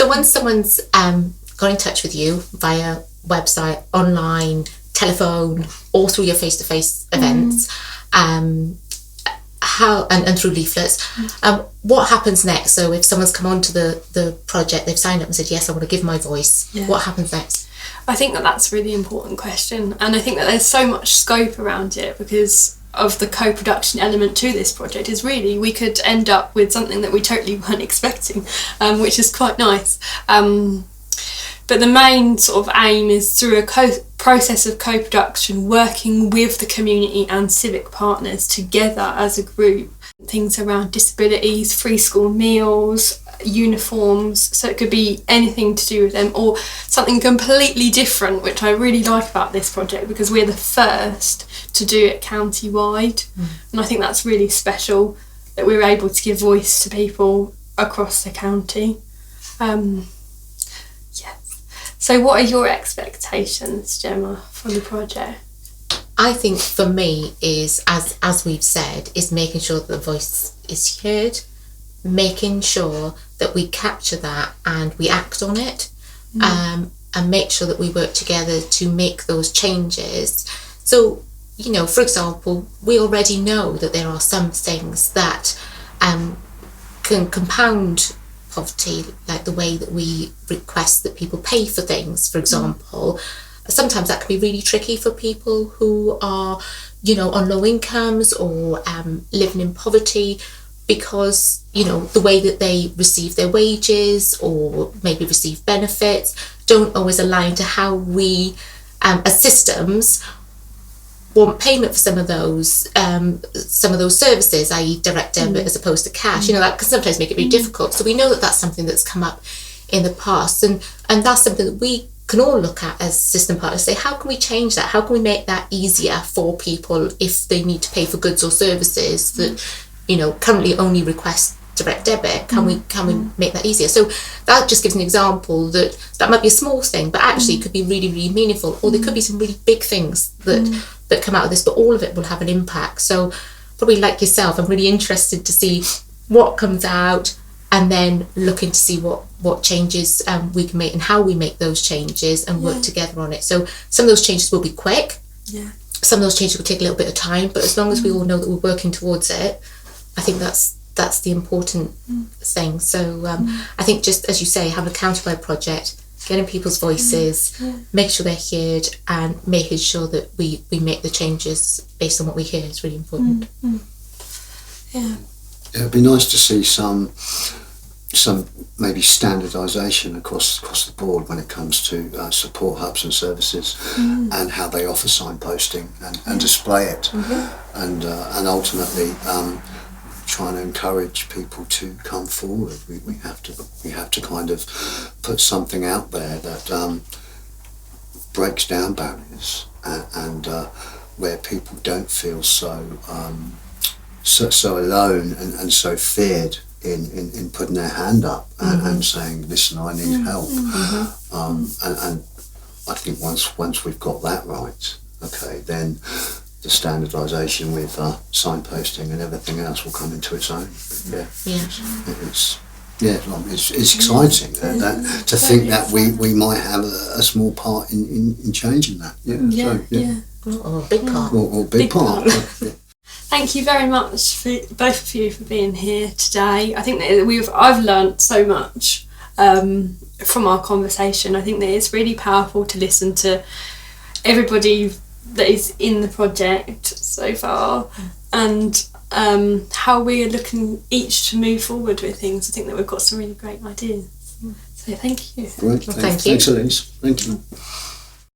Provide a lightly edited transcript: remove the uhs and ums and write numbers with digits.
So once someone's got in touch with you via website, online, telephone, or through your face-to-face events, how and through leaflets, what happens next? So if someone's come onto the project, they've signed up and said, yes, I want to give my voice, what happens next? I think that's a really important question, and I think that there's so much scope around it because of the co-production element to this project. Is really we could end up with something that we totally weren't expecting, which is quite nice. But the main sort of aim is through a process of co-production, working with the community and civic partners together as a group. Things around disabilities, free school meals, uniforms, so it could be anything to do with them or something completely different, which I really like about this project because we're the first to do it county-wide. And I think that's really special that we're able to give voice to people across the county. So what are your expectations, Gemma, from the project? I think for me is, as we've said, is making sure that the voice is heard, making sure that we capture that and we act on it, and make sure that we work together to make those changes. So, you know, for example, we already know that there are some things that can compound poverty, like the way that we request that people pay for things, for example. Sometimes that can be really tricky for people who are, you know, on low incomes or living in poverty, because, you know, the way that they receive their wages or maybe receive benefits don't always align to how we as systems want payment for some of those services, i.e. direct debit as opposed to cash. You know, that can sometimes make it very difficult. So we know that that's something that's come up in the past, and that's something that we can all look at as system partners, say, how can we change that? How can we make that easier for people if they need to pay for goods or services that, you know, currently only request direct debit? Can we make that easier? So that just gives an example that might be a small thing, but actually it could be really, really meaningful, or there could be some really big things that come out of this, but all of it will have an impact. So probably like yourself, I'm really interested to see what comes out, and then looking to see what changes we can make and how we make those changes and work together on it. So some of those changes will be quick. Some of those changes will take a little bit of time, but as long as we all know that we're working towards it, I think that's the important thing. So I think, just as you say, having a county-wide project, getting people's voices, making sure they're heard, and making sure that we make the changes based on what we hear is really important. It'd be nice to see some maybe standardisation across the board when it comes to support hubs and services and how they offer signposting and display it, and ultimately trying to encourage people to come forward. We have to kind of put something out there that breaks down barriers and where people don't feel so alone and so feared in putting their hand up and saying, listen, I need help. And I think once we've got that right, okay, then the standardisation with signposting and everything else will come into its own. It's exciting to think that we might have a small part in changing that. Or a big part. Or a big part. Thank you very much for both of you for being here today. I think that I've learnt so much from our conversation. I think that it's really powerful to listen to everybody that is in the project so far, and how we are looking each to move forward with things. I think that we've got some really great ideas. So thank you. Great. Well, thank you. Thanks, Elise. Thank you.